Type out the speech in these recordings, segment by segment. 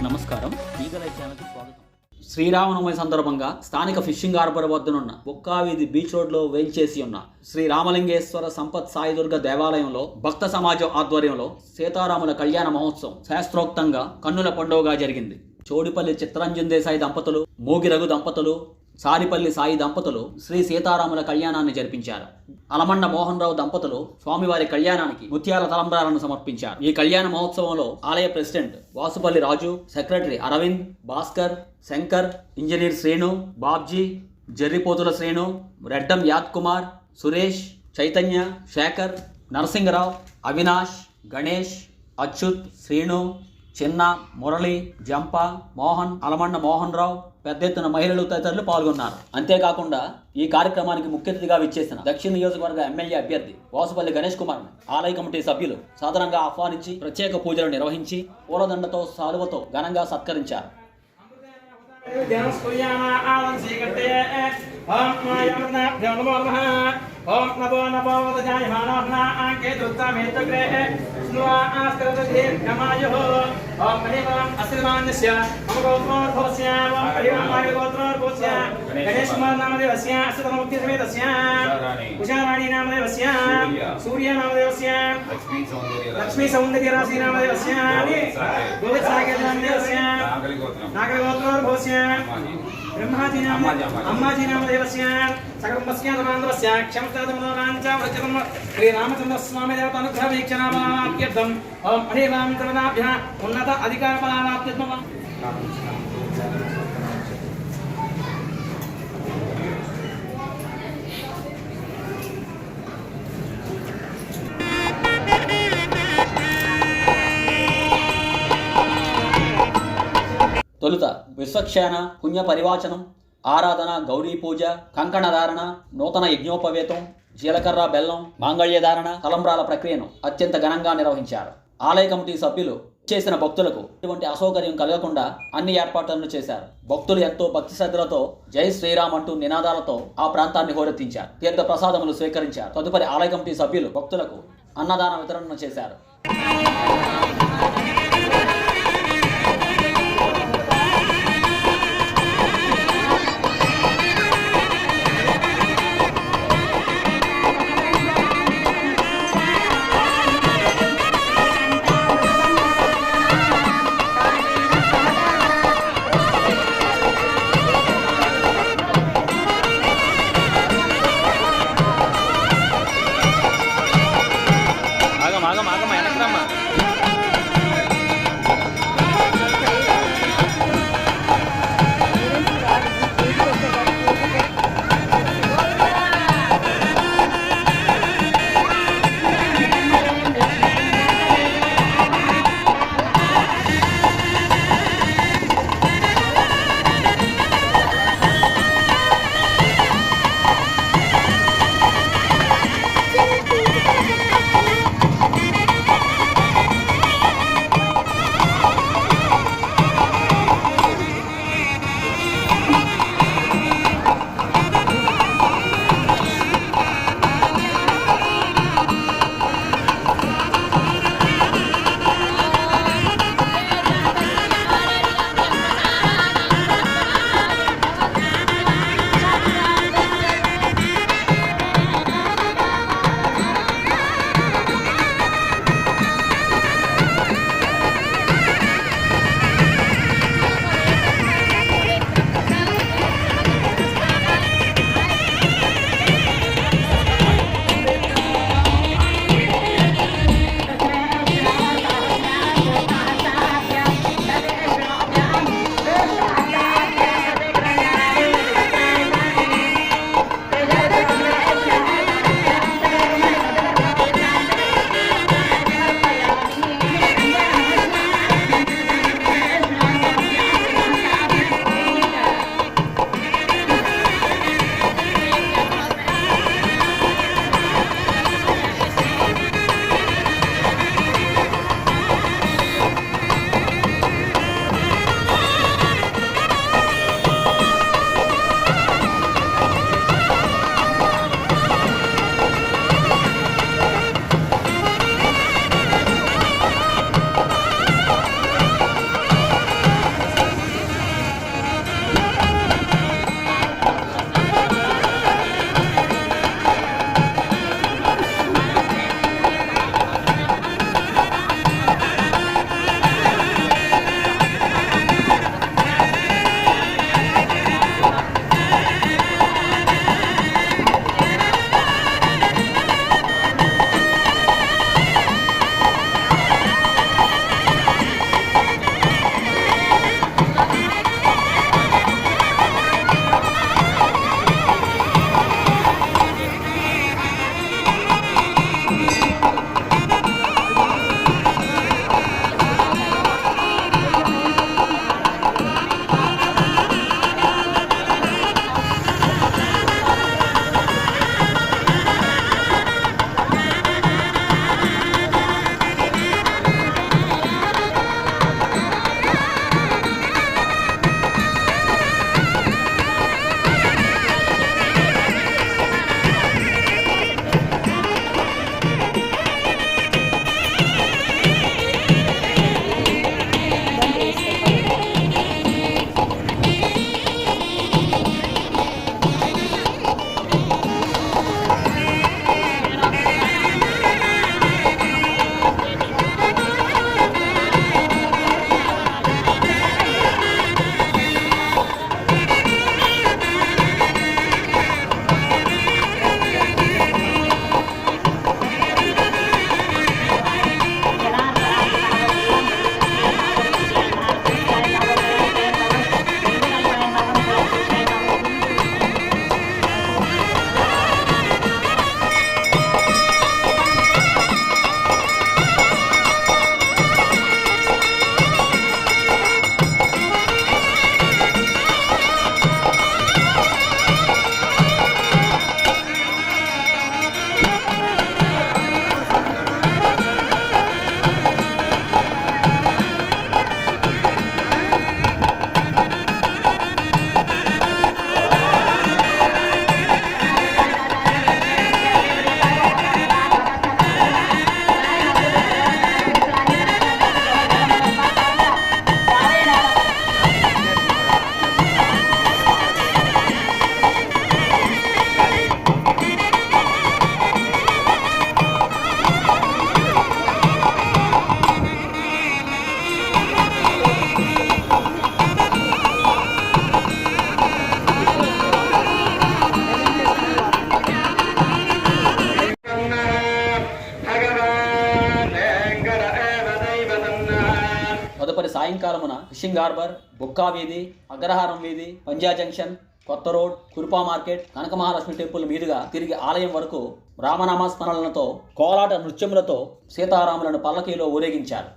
నమస్కారం, ఈగలై ఛానల్కి స్వాగతం. శ్రీరామనవమి సందర్భంగా స్థానిక ఫిషింగ్ హార్బర్ వద్దనున్న బొక్కావీధి బీచ్ రోడ్లో వేంచేసి ఉన్న శ్రీ రామలింగేశ్వర సంపత్ సాయిదుర్గ దేవాలయంలో భక్త సమాజం ఆధ్వర్యంలో సీతారాముల కళ్యాణ మహోత్సవం శాస్త్రోక్తంగా కన్నుల పండుగగా జరిగింది. చోడిపల్లి చిత్తరంజన్ దేశాయి దంపతులు, మోగి రఘు దంపతులు, సారిపల్లి సాయి దంపతులు శ్రీ సీతారాముల కళ్యాణాన్ని జరిపించారు. అలమండ మోహన్ రావు దంపతులు స్వామివారి కళ్యాణానికి ముత్యాల తలంబ్రాలను సమర్పించారు. ఈ కళ్యాణ మహోత్సవంలో ఆలయ ప్రెసిడెంట్ వాసుపల్లి రాజు, సెక్రటరీ అరవింద్, భాస్కర్, శంకర్, ఇంజనీర్ శ్రీను, బాబ్జీ, జర్రిపోతుల శ్రీను, రెడ్డం యాద్ కుమార్, సురేష్, చైతన్య, శేఖర్, నరసింగరావు, అవినాష్, గణేష్, అచ్యుత్, శ్రీను, చిన్న, మురళి, జంప, మోహన్, అలమండ మోహన్ రావు, పెద్ద ఎత్తున మహిళలు తదితరులు పాల్గొన్నారు. అంతేకాకుండా ఈ కార్యక్రమానికి ముఖ్య అతిథిగా విచ్చేసిన దక్షిణ నియోజకవర్గ ఎమ్మెల్యే అభ్యర్థి వాసుపల్లి గణేష్ కుమార్ ఆలయ కమిటీ సభ్యులు సాధారణంగా ఆహ్వానించి ప్రత్యేక పూజలు నిర్వహించి పూలదండతో సాలువతో ఘనంగా సత్కరించారు. ओम नमो नमो वदजायमानः आंके दुत्तमेतग्रे स्नुवा आस्करदधीर नमायुः ओम मणिवां अस्मानस्य मम गोत्रोर्भवस्य ओम परिवां गोत्रोर्भवस्य गणेश कुमार नामदेवस्य अस्तममुक्ति समेतस्य उषाराणी नामदेवस्य सूर्य नामदेवस्य लक्ष्मी सौंदर्य राशि नामदेवस्य गोविंद सागर नामदेवस्य नागरी गोत्रोर्भवस्य ब्रह्माजी नाम अम्माजी नामदेवस्य सकर्मस्य नमान्द्रस्य क्षमतादमनांच वृजतम श्री रामचंद्र स्वामी देवता अनुग्रह वीक्षणामाप्यर्थम ओम अनेवां चरणाभ्यः उन्नत अधिकार फलानाप्यर्थम తొలుత విశ్వక్షేణ, పుణ్య పరివాచనం, ఆరాధన, గౌరీ పూజ, కంకణధారణ, నూతన యజ్ఞోపవేతం, జీలకర్ర బెల్లం, మాంగళ్యధారణ, తలంబ్రాల ప్రక్రియను అత్యంత ఘనంగా నిర్వహించారు. ఆలయ కమిటీ సభ్యులు చేసిన భక్తులకు ఎటువంటి అసౌకర్యం కలగకుండా అన్ని ఏర్పాట్లను చేశారు. భక్తులు ఎంతో భక్తి శ్రద్ధలతో జై శ్రీరామ్ అంటూ నినాదాలతో ఆ ప్రాంతాన్ని హోరెత్తించారు. తీర్థ ప్రసాదములు స్వీకరించారు. తదుపరి ఆలయ కమిటీ సభ్యులు భక్తులకు అన్నదాన వితరణ చేశారు. ఫిషింగ్ హార్బర్, బుక్కా వీధి, అగ్రహారం వీధి, పంజా జంక్షన్, కొత్త రోడ్, కురుపా మార్కెట్, కనక మహాలక్ష్మి టెంపుల్ మీదుగా తిరిగి ఆలయం వరకు రామనామస్మరణలతో, కోలాట నృత్యములతో సీతారాములను పల్లకీలో ఊరేగించారు.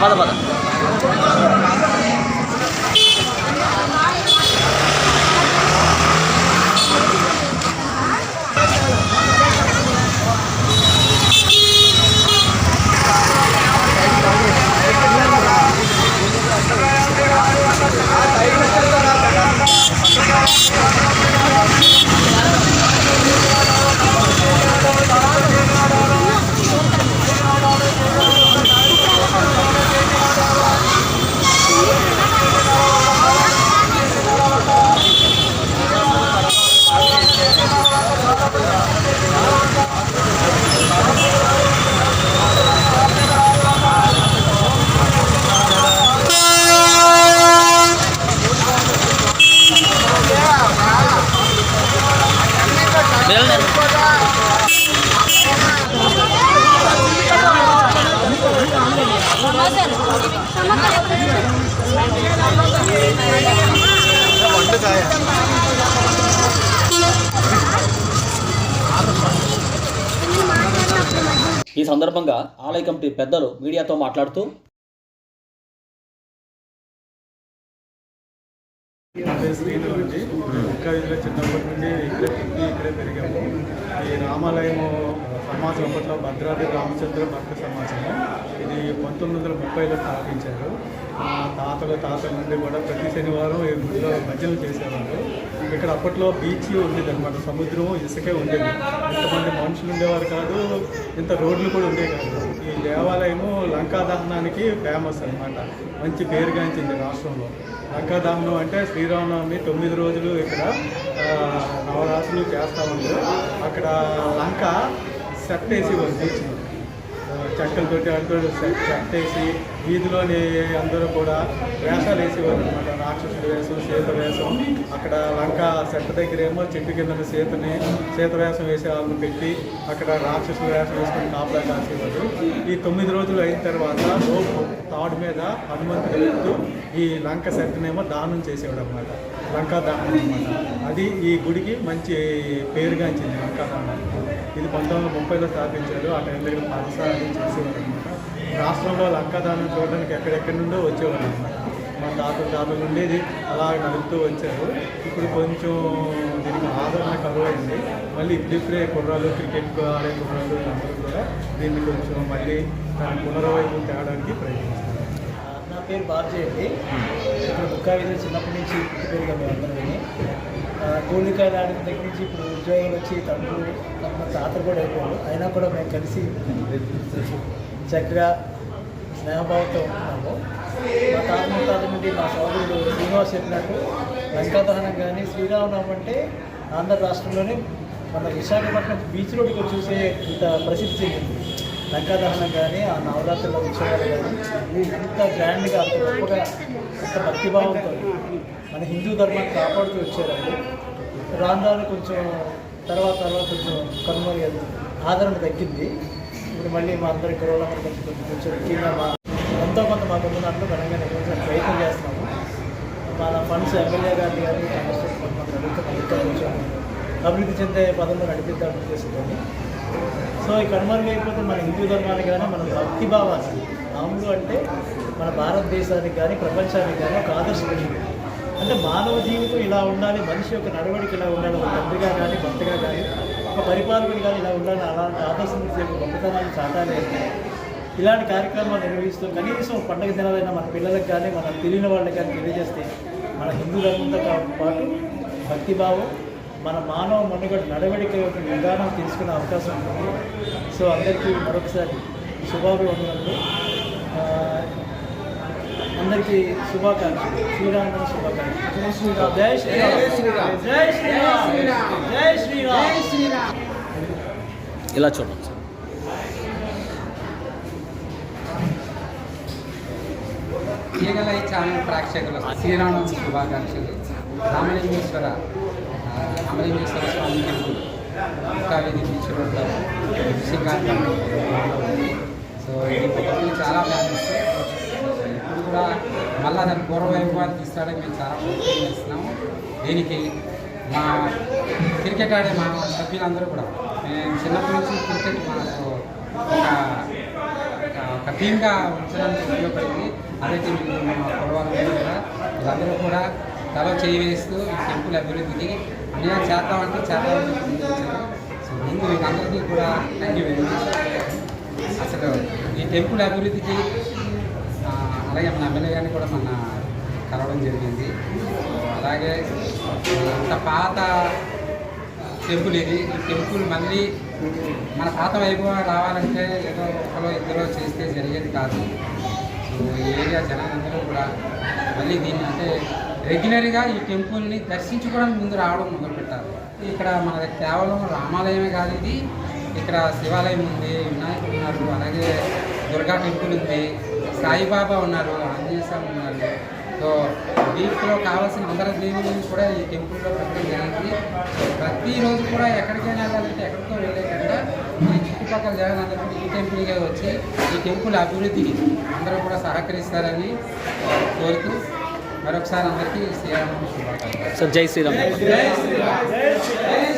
పద పద ఈ సందర్భంగా ఆలయ కమిటీ పెద్దలు మీడియాతో మాట్లాడుతూ చిన్నప్పటి నుండి ఇక్కడే పెరిగాము. ఈ రామాలయము సమాజం అప్పట్లో భద్రాద్రి రామచంద్ర భక్త సమాజము. ఇది 1930లో స్థాపించారు. తాతల నుండి కూడా ప్రతి శనివారం ఈ గుడిలో భజనలు చేసేవారు. ఇక్కడ అప్పట్లో బీచ్ ఉండేది అనమాట, సముద్రం ఇసుకే ఉండేది. ఇంతమంది మనుషులు ఉండేవారు కాదు, ఇంత రోడ్లు కూడా ఉండేవి కాదు. ఈ దేవాలయము లంకా దహనానికి ఫేమస్ అనమాట, మంచి పేరుగాంచింది రాష్ట్రంలో. లంకా దహనం అంటే శ్రీరామనవమి 9 రోజులు ఇక్కడ నవరాత్రులు చేస్తూ ఉంటారు. అక్కడ లంక సెట్ వేసి బీచ్ చెక్కలతోటి అంటూ సెట్ వేసి వీధిలోని అందరూ కూడా వేషాలు వేసేవారు అనమాట. రాక్షసుడు వేషం, సీత వేషం. అక్కడ లంక సెట్ దగ్గర ఏమో చెట్టు కింద సీత వేషం వేసే వాళ్ళని పెట్టి అక్కడ రాక్షసుల వేషం వేసుకొని కాపలా కాసేవారు. ఈ 9 రోజులు అయిన తర్వాత తాడు మీద హనుమంతుడు వెళ్తూ ఈ లంక సెట్నేమో దానం చేసేవాడు అనమాట, లంకా దానం అనమాట. అది ఈ గుడికి మంచి పేరుగాంచింది లంకా దానం. ఇది 1930లో స్థాపించారు. ఆ టైం దగ్గర పాఠశాల చేసేవారు అనమాట. రాష్ట్రంలో లంకా దానం చూడడానికి ఎక్కడెక్కడి నుండో వచ్చేవారు అనమాట. మా తాతలు ఉండేది అలా నడుపుతూ వచ్చారు. ఇప్పుడు కొంచెం దీనికి ఆదరణ కరువు అయింది. మళ్ళీ ఇప్పుడిప్పుడే కుర్రాలు, క్రికెట్ ఆడే కుర్రాలు అందరూ కూడా దీన్ని కొంచెం మళ్ళీ దాని పునర్వైపు తేవడానికి ప్రయత్నిస్తారు. నా పేరు బాబ్జీ అండి. ఇక్కడ బుక్కా వీధి చిన్నప్పటి నుంచి పుట్టిపోయిగా మేము అందరం గోళికాయలు ఆడిన దగ్గర నుంచి ఇప్పుడు ఉద్యోగాలు వచ్చి తమ తాతలు కూడా అయిపోయారు. అయినా కూడా మేము కలిసి చక్కగా స్నేహభావంతో ఉంటున్నాము. మా తాత ముత్తాత నుండి మా సోదరుడు శ్రీనివాస్ చెప్పినట్టు లంకా దహనం కానీ శ్రీరామనవమి అంటే ఆంధ్ర రాష్ట్రంలోనే మన విశాఖపట్నం బీచ్ రోడ్డుకు చూసే ఇంత ప్రసిద్ధి చెందింది. లంకా దహనం కానీ ఆ నవరాత్రుల ఉత్సవాలు కానీ ఇంత గ్రాండ్గా, అంత గొప్పగా, అంత భక్తిభావంతో మన హిందూ ధర్మాన్ని కాపాడుతూ వచ్చారండి. రాను కొంచెం తర్వాత కొంచెం కనుమరుగు ఆదరణ తగ్గింది. ఇప్పుడు మళ్ళీ మా అందరి కుర్రోళ్ళందరూ కొంచెం ముఖ్యంగా ఎంతో కొంత మా కొంత దాంట్లో ఘనంగా నిర్వహించడానికి ప్రయత్నం చేస్తున్నాము. మన ఫండ్స్ ఎమ్మెల్యే గారిని కానీ కొంచెం అభివృద్ధి చెందే పదంలో నడిపిద్దామని ఉద్దేశంతో. సో ఈ కనుమరుగు అయిపోతే మన హిందూ ధర్మానికి కానీ మన భక్తిభావాన్ని, రాముడు అంటే మన భారతదేశానికి కానీ ప్రపంచానికి కానీ ఒక ఆదర్శం. అంటే మానవ జీవితం ఇలా ఉండాలి, మనిషి యొక్క నడవడికి ఇలా ఉండాలి, ఒక తండ్రిగా కానీ భక్తిగా కానీ ఒక పరిపాలకుడు కానీ ఇలా ఉండాలి, అలాంటి ఆదర్శం యొక్క గొప్పతనాన్ని చాటాలి. ఇలాంటి కార్యక్రమాలు నిర్వహిస్తూ కనీసం పండుగ దినాలైనా మన పిల్లలకు కానీ మన తెలియని వాళ్ళకి కానీ తెలియజేస్తే మన హిందూ ధర్మంతో పాటు భక్తిభావం, మన మానవ మనుగడ నడవడిక యొక్క విధానం తెలుసుకునే అవకాశం ఉంటుంది. సో అందరికీ మరొకసారి శుభాభివందనలు, అందరికీ శుభాకాంక్షలు, శ్రీరామ శుభాకాంక్షలు. జై శ్రీరామ్, జై శ్రీరామ్, జై శ్రీరామ్, జై శ్రీరామ్, జై శ్రీరామ్. ఇలా చూడండి సార్. ఈగలై ఛానల్ ప్రేక్షకులు శ్రీరామనవమి శుభాకాంక్షలు. రామలింగేశ్వర స్వామి టెంపుల్ బుక్కా వీధి బీచ్ రోడ్లో శ్రీకాంతం. సో ఇది ఒకప్పుడు చాలా ఫేమస్. ఇప్పుడు కూడా మళ్ళీ దాని పూర్వవైభవాన్ని తీసుకోవడానికి మేము చాలా ప్రయత్నం చేస్తున్నాము. దీనికి మా క్రికెట్ ఆడే మా సభ్యులందరూ కూడా మేము చిన్నప్పటి నుంచి క్రికెట్ మాకు ఒక టీమ్గా ఉంచడానికి ఉపయోగపడింది. అదైతే మేము మా పొడవాళ్ళు కూడా వీళ్ళందరూ కూడా తల చేయి వేస్తూ ఈ టెంపుల్ అభివృద్ధికి అన్నీ చేద్దామంటే చేద్దామని ముందుకొచ్చారు. సో ముందు వీళ్ళందరికీ కూడా థ్యాంక్ యూ వెరీ మచ్. అసలు ఈ టెంపుల్ అభివృద్ధికి అలాగే మన ఎమ్మెల్యే గారిని కూడా మన కలవడం జరిగింది. అలాగే అంత పాత టెంపుల్ ఇది. ఈ టెంపుల్ మళ్ళీ మన పాత వైభవం రావాలంటే ఏదో ఒకరో ఇద్దరో చేస్తే జరిగేది కాదు. సో ఈ ఏరియా జనాలందరూ కూడా మళ్ళీ దీన్ని అంటే రెగ్యులర్గా ఈ టెంపుల్ని దర్శించుకోవడానికి ముందు రావడం మొదలుపెట్టారు. ఇక్కడ మనకి కేవలం రామాలయమే కాదు, ఇది ఇక్కడ శివాలయం ఉంది, వినాయకుడు ఉన్నారు, అలాగే దుర్గా టెంపుల్ ఉంది, సాయిబాబా ఉన్నారు, ఆంజనేయ స్వామి ఉన్నారు. సో వీటిలో కావాల్సిన అందరి దేవుళ్ళని కూడా ఈ టెంపుల్లో పెట్టడం జరిగింది. ప్రతిరోజు కూడా ఎక్కడికైనా వెళ్ళాలంటే ఎక్కడికో వెళ్ళేకుండా ఈ చుట్టుపక్కల జనాలందరూ ఈ టెంపుల్గా వచ్చి ఈ టెంపుల్ అభివృద్ధికి అందరూ కూడా సహకరిస్తారని కోరుతూ మరొకసారి అందరికీ శ్రీరామ శుభాకాంక్షలు. సార్ జై శ్రీరామ్. జై శ్రీరామ్.